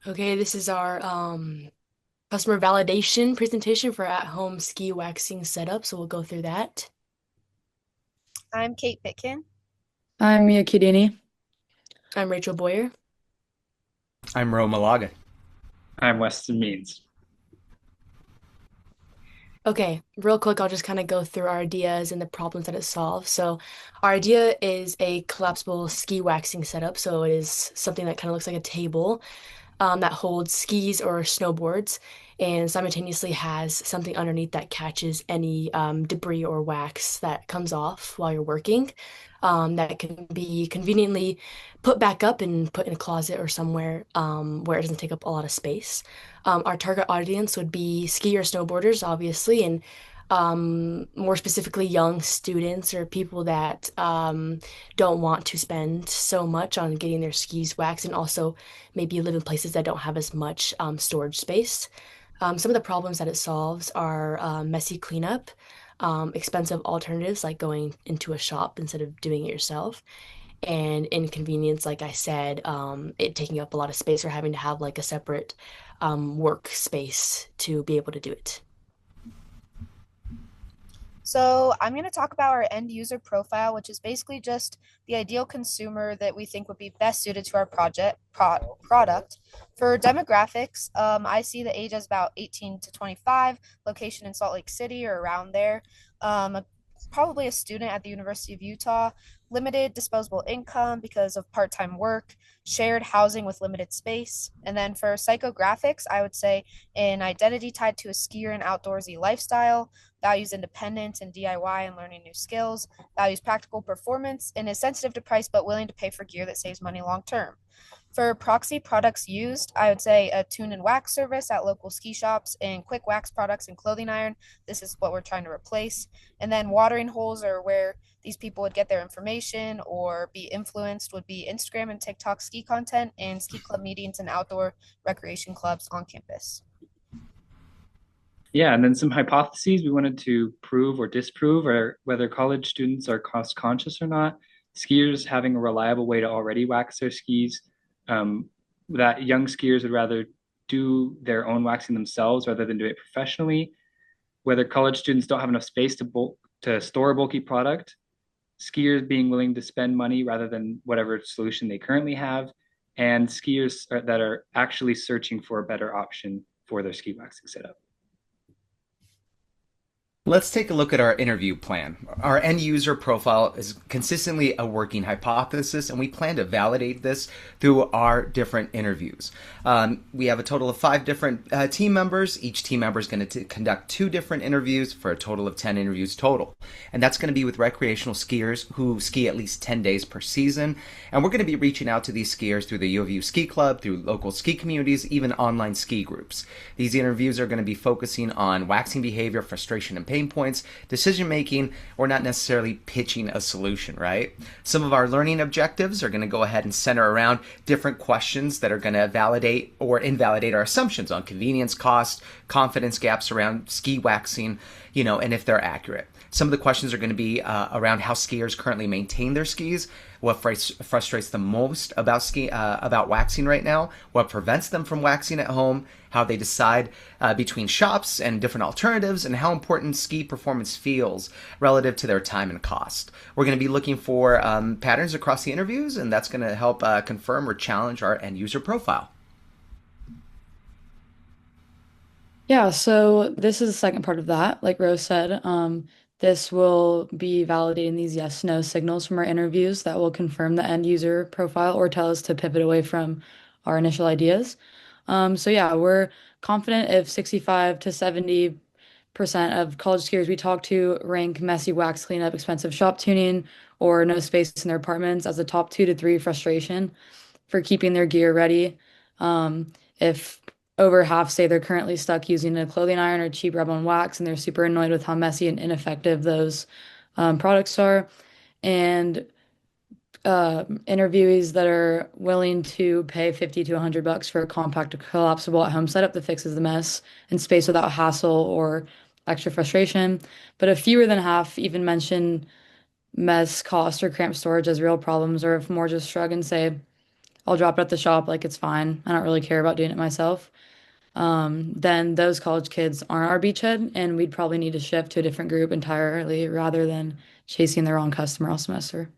Okay, this is our customer validation presentation for at-home ski waxing setup. So we'll go through that. I'm Kate Pitkin. I'm Mia Kidini. I'm Rachel Boyer. I'm Ro Malaga. I'm Weston Means. Okay, real quick, I'll just kind of go through our ideas and the problems that it solves. So our idea is a collapsible ski waxing setup. So it is something that kind of looks like a table that holds skis or snowboards and simultaneously has something underneath that catches any debris or wax that comes off while you're working. That can be conveniently put back up and put in a closet or somewhere where it doesn't take up a lot of space. Our target audience would be ski or snowboarders, obviously, and more specifically, young students or people that don't want to spend so much on getting their skis waxed and also maybe live in places that don't have as much storage space. Some of the problems that it solves are messy cleanup, expensive alternatives like going into a shop instead of doing it yourself, and inconvenience, like I said, it taking up a lot of space or having to have like a separate workspace to be able to do it. So, I'm going to talk about our end user profile, which is basically just the ideal consumer that we think would be best suited to our product. For demographics, I see the age as about 18 to 25, location in Salt Lake City or around there. Um, Probably a student at the University of Utah, limited disposable income because of part-time work, shared housing with limited space. And then for psychographics, I would say an identity tied to a skier and outdoorsy lifestyle, values independence and DIY and learning new skills, values practical performance, and is sensitive to price but willing to pay for gear that saves money long term. For proxy products used, I would say a tune and wax service at local ski shops and quick wax products and clothing iron. This is what we're trying to replace. And then watering holes are where these people would get their information or be influenced would be Instagram and TikTok ski content and ski club meetings and outdoor recreation clubs on campus. Yeah, and then some hypotheses we wanted to prove or disprove are whether college students are cost conscious or not, skiers having a reliable way to already wax their skis, um, that young skiers would rather do their own waxing themselves rather than do it professionally, whether college students don't have enough space to store a bulky product, skiers being willing to spend money rather than whatever solution they currently have, and that are actually searching for a better option for their ski waxing setup. Let's take a look at our interview plan. Our end user profile is consistently a working hypothesis, and we plan to validate this through our different interviews. We have a total of 5 different team members. Each team member is going to conduct 2 different interviews for a total of 10 interviews total. And that's going to be with recreational skiers who ski at least 10 days per season. And we're going to be reaching out to these skiers through the U of U Ski Club, through local ski communities, even online ski groups. These interviews are going to be focusing on waxing behavior, frustration, and pain points, decision making, or not necessarily pitching a solution, right? Some of our learning objectives are going to go ahead and center around different questions that are going to validate or invalidate our assumptions on convenience, cost, confidence gaps around ski waxing, and if they're accurate. Some of the questions are going to be around how skiers currently maintain their skis, what frustrates them most about waxing right now, what prevents them from waxing at home, how they decide between shops and different alternatives, and how important ski performance feels relative to their time and cost. We're going to be looking for patterns across the interviews, and that's going to help confirm or challenge our end user profile. Yeah, so this is the second part of that. Like Rose said, this will be validating these yes/no signals from our interviews that will confirm the end user profile or tell us to pivot away from our initial ideas. So yeah, we're confident if 65 to 70% of college skiers we talk to rank messy wax cleanup, expensive shop tuning, or no space in their apartments as a top 2 to 3 frustration for keeping their gear ready. If over half say they're currently stuck using a clothing iron or cheap rub-on wax, and they're super annoyed with how messy and ineffective those products are. And interviewees that are willing to pay 50 to $100 for a compact collapsible at home setup that fixes the mess and space without hassle or extra frustration. But if fewer than half even mention mess, cost, or cramped storage as real problems, or if more just shrug and say, I'll drop it at the shop, like it's fine. I don't really care about doing it myself. Then those college kids aren't our beachhead, and we'd probably need to shift to a different group entirely rather than chasing the wrong customer all semester.